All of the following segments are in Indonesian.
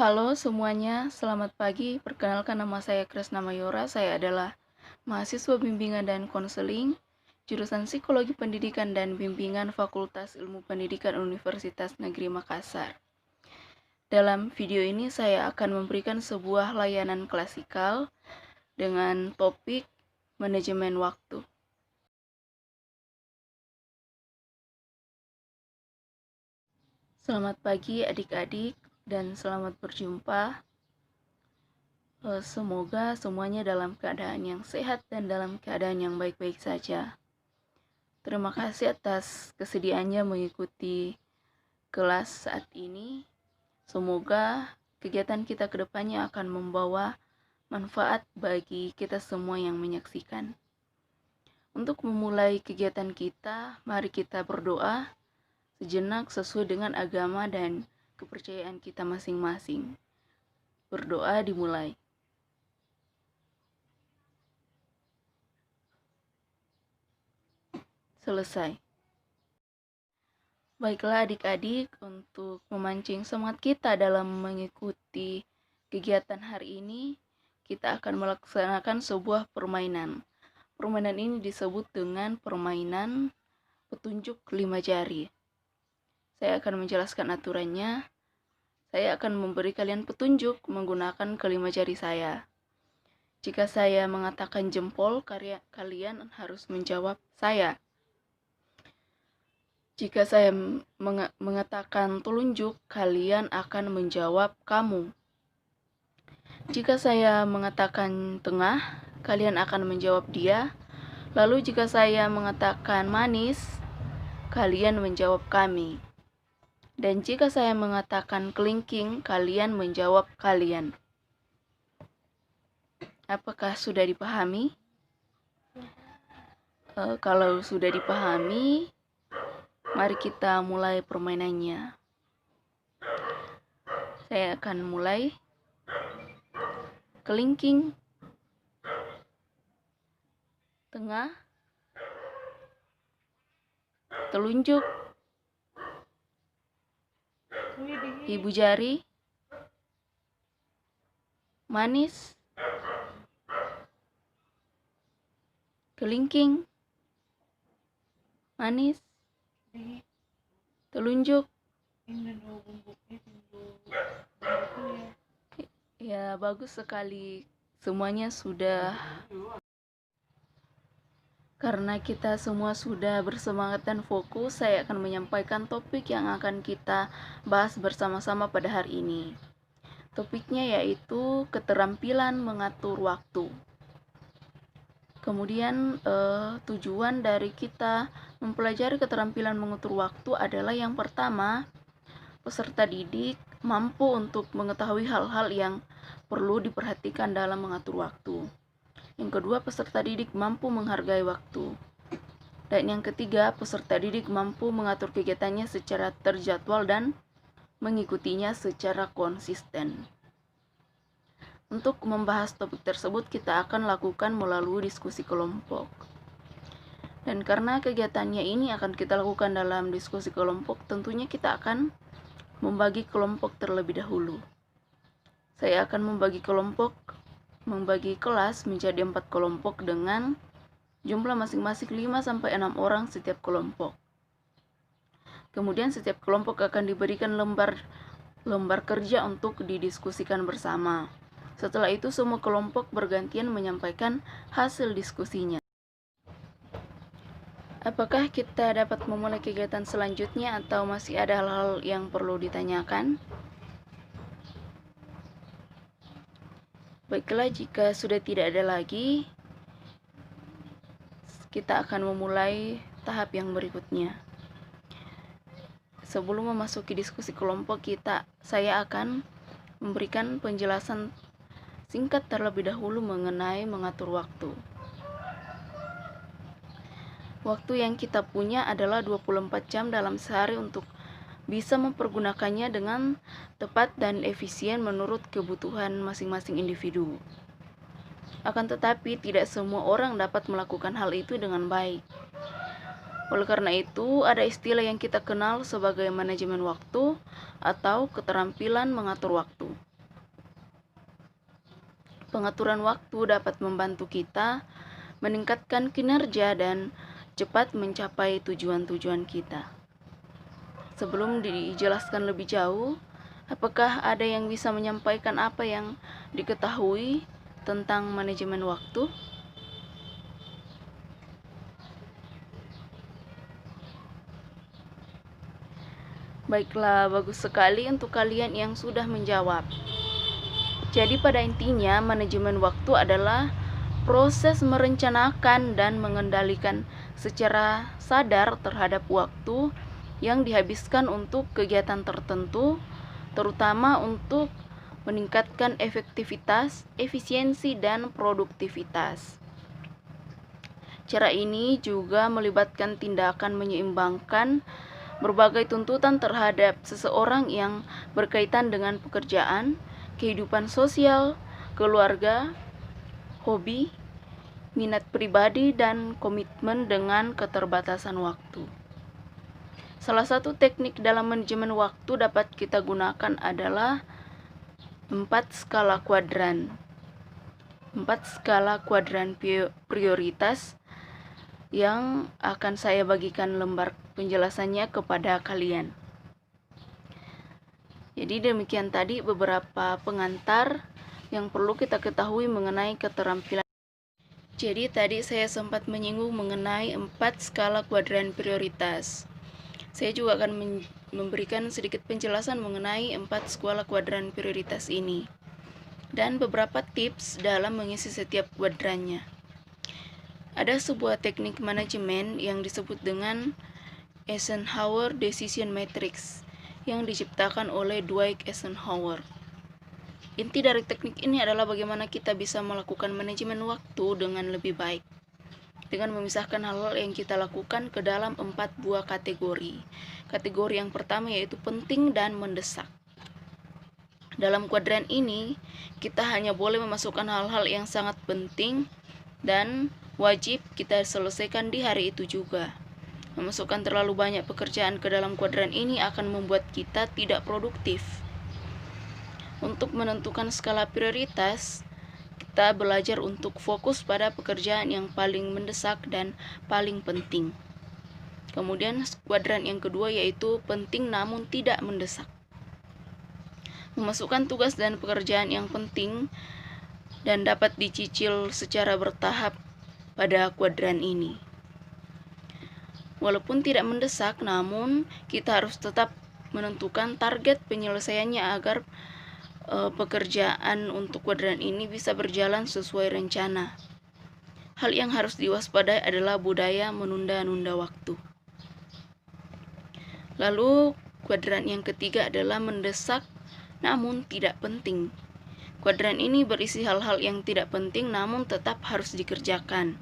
Halo semuanya, selamat pagi. Perkenalkan nama saya Kresna Mayora. Saya adalah mahasiswa bimbingan dan konseling jurusan Psikologi Pendidikan dan Bimbingan Fakultas Ilmu Pendidikan Universitas Negeri Makassar. Dalam video ini saya akan memberikan sebuah layanan klasikal dengan topik manajemen waktu. Selamat pagi adik-adik dan selamat berjumpa. Semoga semuanya dalam keadaan yang sehat dan dalam keadaan yang baik-baik saja. Terima kasih atas kesediaannya mengikuti kelas saat ini. Semoga kegiatan kita ke depannya akan membawa manfaat bagi kita semua yang menyaksikan. Untuk memulai kegiatan kita, mari kita berdoa sejenak sesuai dengan agama dan kepercayaan kita masing-masing. Berdoa dimulai. Selesai. Baiklah adik-adik, untuk memancing semangat kita dalam mengikuti kegiatan hari ini, kita akan melaksanakan sebuah permainan. Permainan ini disebut dengan permainan petunjuk 5 jari. Saya akan menjelaskan aturannya. Saya akan memberi kalian petunjuk menggunakan kelima jari saya. Jika saya mengatakan jempol, kalian harus menjawab saya. Jika saya mengatakan telunjuk, kalian akan menjawab kamu. Jika saya mengatakan tengah, kalian akan menjawab dia. Lalu jika saya mengatakan manis, kalian menjawab kami. Dan jika saya mengatakan kelingking, kalian menjawab kalian. Apakah sudah dipahami? Kalau sudah dipahami, mari kita mulai permainannya. Saya akan mulai. Kelingking, tengah, telunjuk, ibu jari, manis, kelingking, manis, telunjuk. Ya, bagus sekali. Semuanya sudah. Karena kita semua sudah bersemangat dan fokus, saya akan menyampaikan topik yang akan kita bahas bersama-sama pada hari ini. Topiknya yaitu keterampilan mengatur waktu. Kemudian tujuan dari kita mempelajari keterampilan mengatur waktu adalah yang pertama, peserta didik mampu untuk mengetahui hal-hal yang perlu diperhatikan dalam mengatur waktu. Yang kedua, peserta didik mampu menghargai waktu. Dan yang ketiga, peserta didik mampu mengatur kegiatannya secara terjadwal dan mengikutinya secara konsisten. Untuk membahas topik tersebut, kita akan lakukan melalui diskusi kelompok. Dan karena kegiatannya ini akan kita lakukan dalam diskusi kelompok, tentunya kita akan membagi kelompok terlebih dahulu. Saya akan membagi kelas menjadi 4 kelompok dengan jumlah masing-masing 5-6 orang setiap kelompok. Kemudian setiap kelompok akan diberikan lembar kerja untuk didiskusikan bersama. Setelah itu semua kelompok bergantian menyampaikan hasil diskusinya. Apakah kita dapat memulai kegiatan selanjutnya atau masih ada hal-hal yang perlu ditanyakan? Baiklah, jika sudah tidak ada lagi, kita akan memulai tahap yang berikutnya. Sebelum memasuki diskusi kelompok saya akan memberikan penjelasan singkat terlebih dahulu mengenai mengatur waktu. Waktu yang kita punya adalah 24 jam dalam sehari untuk bisa mempergunakannya dengan tepat dan efisien menurut kebutuhan masing-masing individu. Akan tetapi, tidak semua orang dapat melakukan hal itu dengan baik. Oleh karena itu, ada istilah yang kita kenal sebagai manajemen waktu atau keterampilan mengatur waktu. Pengaturan waktu dapat membantu kita meningkatkan kinerja dan cepat mencapai tujuan-tujuan kita. Sebelum dijelaskan lebih jauh, apakah ada yang bisa menyampaikan apa yang diketahui tentang manajemen waktu? Baiklah, bagus sekali untuk kalian yang sudah menjawab. Jadi pada intinya, manajemen waktu adalah proses merencanakan dan mengendalikan secara sadar terhadap waktu yang dihabiskan untuk kegiatan tertentu, terutama untuk meningkatkan efektivitas, efisiensi, dan produktivitas. Cara ini juga melibatkan tindakan menyeimbangkan berbagai tuntutan terhadap seseorang yang berkaitan dengan pekerjaan, kehidupan sosial, keluarga, hobi, minat pribadi, dan komitmen dengan keterbatasan waktu. Salah satu teknik dalam manajemen waktu dapat kita gunakan adalah 4 skala kuadran. 4 skala kuadran prioritas yang akan saya bagikan lembar penjelasannya kepada kalian. Jadi demikian tadi beberapa pengantar yang perlu kita ketahui mengenai keterampilan. Jadi tadi saya sempat menyinggung mengenai 4 skala kuadran prioritas. Saya juga akan memberikan sedikit penjelasan mengenai 4 skala kuadran prioritas ini dan beberapa tips dalam mengisi setiap kuadrannya. Ada sebuah teknik manajemen yang disebut dengan Eisenhower Decision Matrix yang diciptakan oleh Dwight Eisenhower. Inti dari teknik ini adalah bagaimana kita bisa melakukan manajemen waktu dengan lebih baik, dengan memisahkan hal-hal yang kita lakukan ke dalam 4 buah kategori. Kategori yang pertama yaitu penting dan mendesak. Dalam kuadran ini, kita hanya boleh memasukkan hal-hal yang sangat penting dan wajib kita selesaikan di hari itu juga. Memasukkan terlalu banyak pekerjaan ke dalam kuadran ini akan membuat kita tidak produktif. Untuk menentukan skala prioritas, kita belajar untuk fokus pada pekerjaan yang paling mendesak dan paling penting. Kemudian kuadran yang kedua yaitu penting namun tidak mendesak. Memasukkan tugas dan pekerjaan yang penting dan dapat dicicil secara bertahap pada kuadran ini. Walaupun tidak mendesak, namun kita harus tetap menentukan target penyelesaiannya agar pekerjaan untuk kuadran ini bisa berjalan sesuai rencana. Hal yang harus diwaspadai adalah budaya menunda-nunda waktu. Lalu kuadran yang ketiga adalah mendesak namun tidak penting. Kuadran ini berisi hal-hal yang tidak penting namun tetap harus dikerjakan.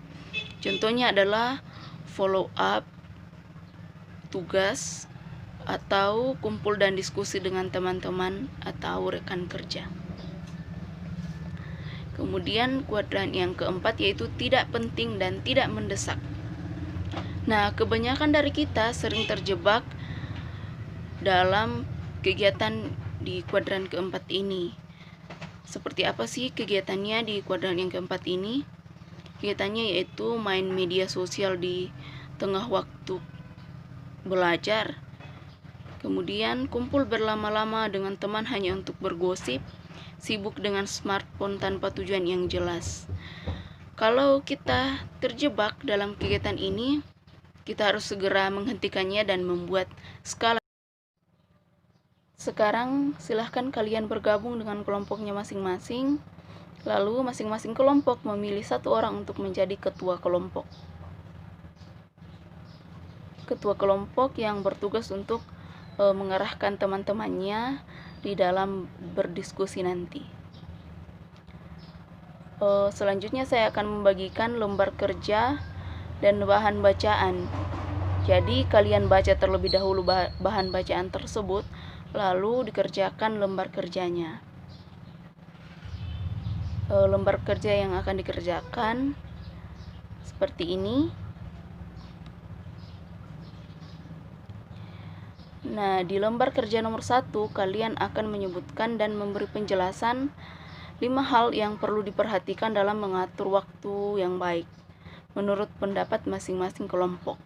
Contohnya adalah follow up tugas atau kumpul dan diskusi dengan teman-teman atau rekan kerja. Kemudian kuadran yang keempat yaitu tidak penting dan tidak mendesak. Nah, kebanyakan dari kita sering terjebak dalam kegiatan di kuadran keempat ini. Seperti apa sih kegiatannya di kuadran yang keempat ini? Kegiatannya yaitu main media sosial di tengah waktu belajar. Kemudian kumpul berlama-lama dengan teman hanya untuk bergosip, sibuk dengan smartphone tanpa tujuan yang jelas. Kalau kita terjebak dalam kegiatan ini, kita harus segera menghentikannya dan membuat skala. Sekarang silahkan kalian bergabung dengan kelompoknya masing-masing. Lalu masing-masing kelompok memilih satu orang untuk menjadi ketua kelompok. Ketua kelompok yang bertugas untuk mengarahkan teman-temannya di dalam berdiskusi nanti. Selanjutnya saya akan membagikan lembar kerja dan bahan bacaan. Jadi kalian baca terlebih dahulu bahan bacaan tersebut, lalu dikerjakan lembar kerjanya. Lembar kerja yang akan dikerjakan seperti ini. Nah, di lembar kerja nomor 1 kalian akan menyebutkan dan memberi penjelasan 5 5 hal yang perlu diperhatikan dalam mengatur waktu yang baik menurut pendapat masing-masing kelompok.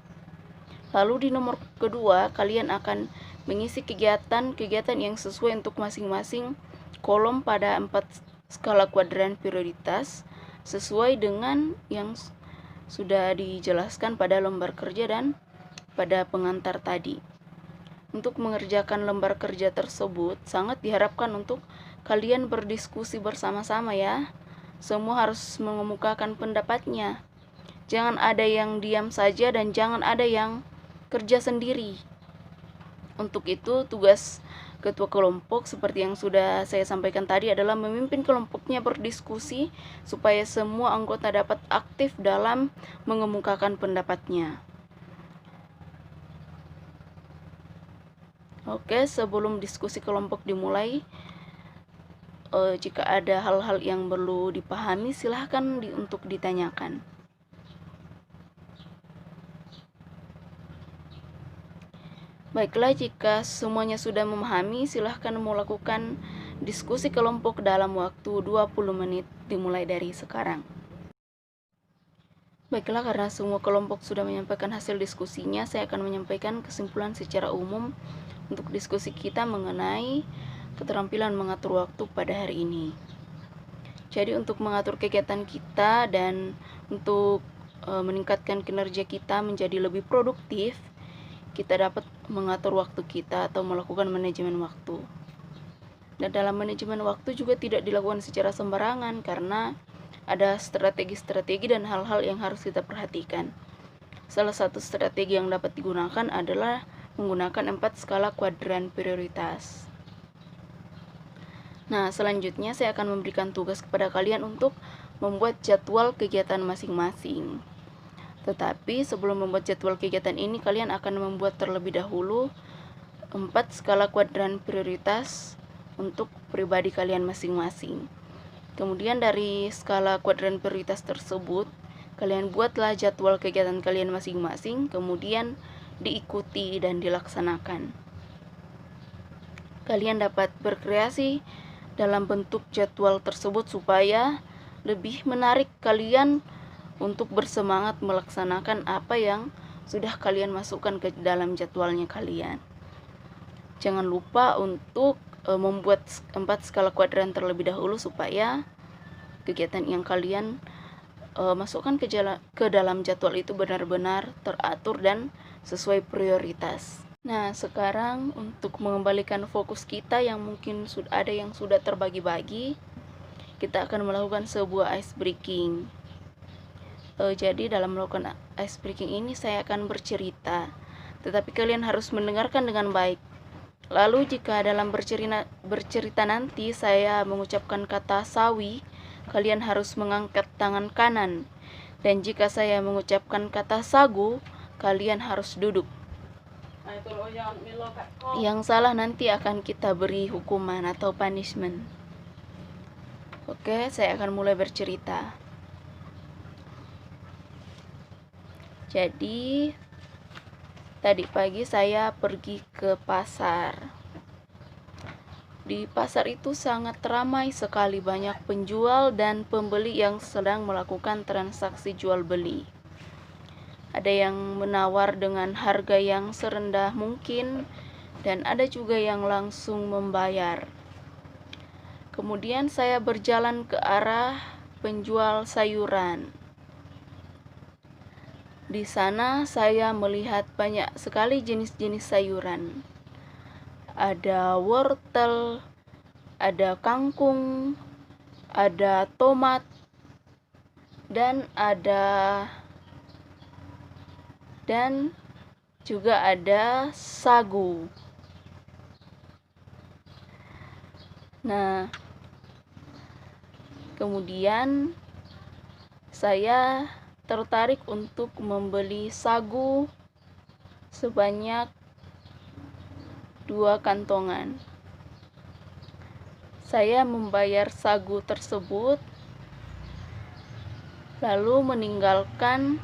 Lalu di nomor kedua, kalian akan mengisi kegiatan-kegiatan yang sesuai untuk masing-masing kolom pada 4 skala kuadran prioritas sesuai dengan yang sudah dijelaskan pada lembar kerja dan pada pengantar tadi. Untuk mengerjakan lembar kerja tersebut, sangat diharapkan untuk kalian berdiskusi bersama-sama ya. Semua harus mengemukakan pendapatnya. Jangan ada yang diam saja dan jangan ada yang kerja sendiri. Untuk itu, tugas ketua kelompok seperti yang sudah saya sampaikan tadi adalah memimpin kelompoknya berdiskusi supaya semua anggota dapat aktif dalam mengemukakan pendapatnya. Oke, sebelum diskusi kelompok dimulai, jika ada hal-hal yang perlu dipahami, silahkan untuk ditanyakan. Baiklah, jika semuanya sudah memahami, silahkan melakukan diskusi kelompok dalam waktu 20 menit dimulai dari sekarang. Baiklah, karena semua kelompok sudah menyampaikan hasil diskusinya, saya akan menyampaikan kesimpulan secara umum untuk diskusi kita mengenai keterampilan mengatur waktu pada hari ini. Jadi untuk mengatur kegiatan kita dan untuk meningkatkan kinerja kita menjadi lebih produktif, kita dapat mengatur waktu kita atau melakukan manajemen waktu. Dan dalam manajemen waktu juga tidak dilakukan secara sembarangan karena ada strategi-strategi dan hal-hal yang harus kita perhatikan. Salah satu strategi yang dapat digunakan adalah menggunakan 4 skala kuadran prioritas. Nah, selanjutnya saya akan memberikan tugas kepada kalian untuk membuat jadwal kegiatan masing-masing. Tetapi sebelum membuat jadwal kegiatan ini, kalian akan membuat terlebih dahulu 4 skala kuadran prioritas untuk pribadi kalian masing-masing. Kemudian dari skala kuadran prioritas tersebut, kalian buatlah jadwal kegiatan kalian masing-masing, kemudian diikuti dan dilaksanakan. Kalian dapat berkreasi dalam bentuk jadwal tersebut supaya lebih menarik kalian untuk bersemangat melaksanakan apa yang sudah kalian masukkan ke dalam jadwalnya kalian. Jangan lupa untuk membuat 4 skala kuadran terlebih dahulu supaya kegiatan yang kalian masukkan ke dalam jadwal itu benar-benar teratur dan sesuai prioritas. Nah, sekarang untuk mengembalikan fokus kita yang mungkin ada yang sudah terbagi-bagi, kita akan melakukan sebuah ice breaking. Jadi dalam melakukan ice breaking ini saya akan bercerita, tetapi kalian harus mendengarkan dengan baik. Lalu jika dalam bercerita nanti saya mengucapkan kata sawi, kalian harus mengangkat tangan kanan. Dan jika saya mengucapkan kata sagu, kalian harus duduk. Yang salah nanti akan kita beri hukuman atau punishment. Oke, saya akan mulai bercerita. Jadi tadi pagi saya pergi ke pasar. Di pasar itu sangat ramai sekali, banyak penjual dan pembeli yang sedang melakukan transaksi jual beli. Ada yang menawar dengan harga yang serendah mungkin dan ada juga yang langsung membayar. Kemudian saya berjalan ke arah penjual sayuran. Di sana saya melihat banyak sekali jenis-jenis sayuran. Ada wortel, ada kangkung, ada tomat, dan juga ada sagu. Nah, kemudian saya tertarik untuk membeli sagu sebanyak 2 kantongan. Saya membayar sagu tersebut lalu meninggalkan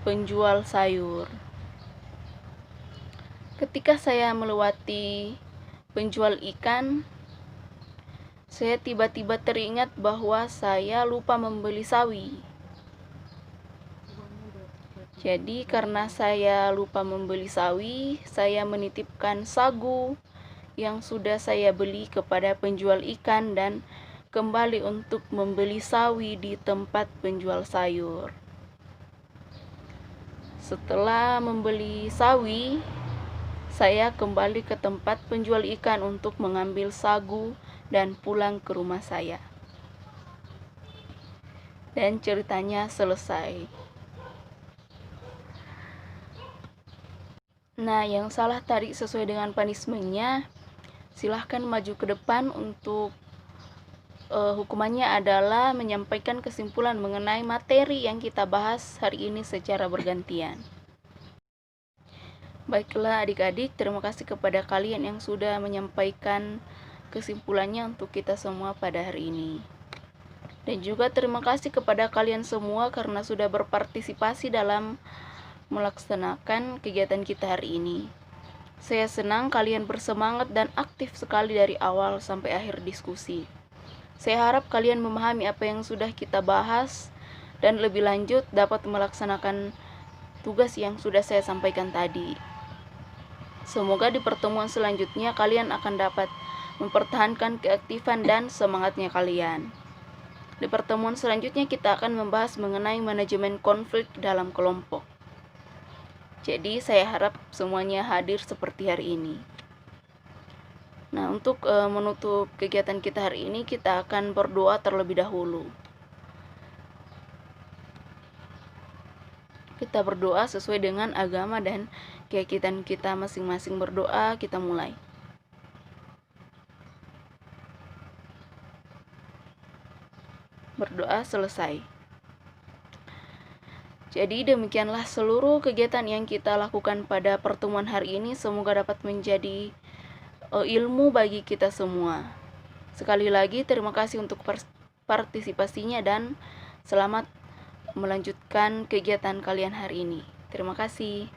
penjual sayur. Ketika saya melewati penjual ikan, saya tiba-tiba teringat bahwa saya lupa membeli sawi. Jadi karena saya lupa membeli sawi, saya menitipkan sagu yang sudah saya beli kepada penjual ikan dan kembali untuk membeli sawi di tempat penjual sayur. Setelah membeli sawi, saya kembali ke tempat penjual ikan untuk mengambil sagu dan pulang ke rumah saya. Dan ceritanya selesai. Nah, yang salah tadi sesuai dengan punishment-nya, silahkan maju ke depan untuk hukumannya adalah menyampaikan kesimpulan mengenai materi yang kita bahas hari ini secara bergantian. Baiklah adik-adik, terima kasih kepada kalian yang sudah menyampaikan kesimpulannya untuk kita semua pada hari ini. Dan juga terima kasih kepada kalian semua karena sudah berpartisipasi dalam melaksanakan kegiatan kita hari ini. Saya senang kalian bersemangat dan aktif sekali dari awal sampai akhir diskusi. Saya harap kalian memahami apa yang sudah kita bahas dan lebih lanjut dapat melaksanakan tugas yang sudah saya sampaikan tadi. Semoga di pertemuan selanjutnya kalian akan dapat mempertahankan keaktifan dan semangatnya kalian. Di pertemuan selanjutnya kita akan membahas mengenai manajemen konflik dalam kelompok. Jadi saya harap semuanya hadir seperti hari ini. Nah, untuk menutup kegiatan kita hari ini, kita akan berdoa terlebih dahulu. Kita berdoa sesuai dengan agama dan keyakinan kita masing-masing. Berdoa, kita mulai. Berdoa selesai. Jadi demikianlah seluruh kegiatan yang kita lakukan pada pertemuan hari ini. Semoga dapat menjadi ilmu bagi kita semua. Sekali lagi terima kasih untuk partisipasinya dan selamat melanjutkan kegiatan kalian hari ini. Terima kasih.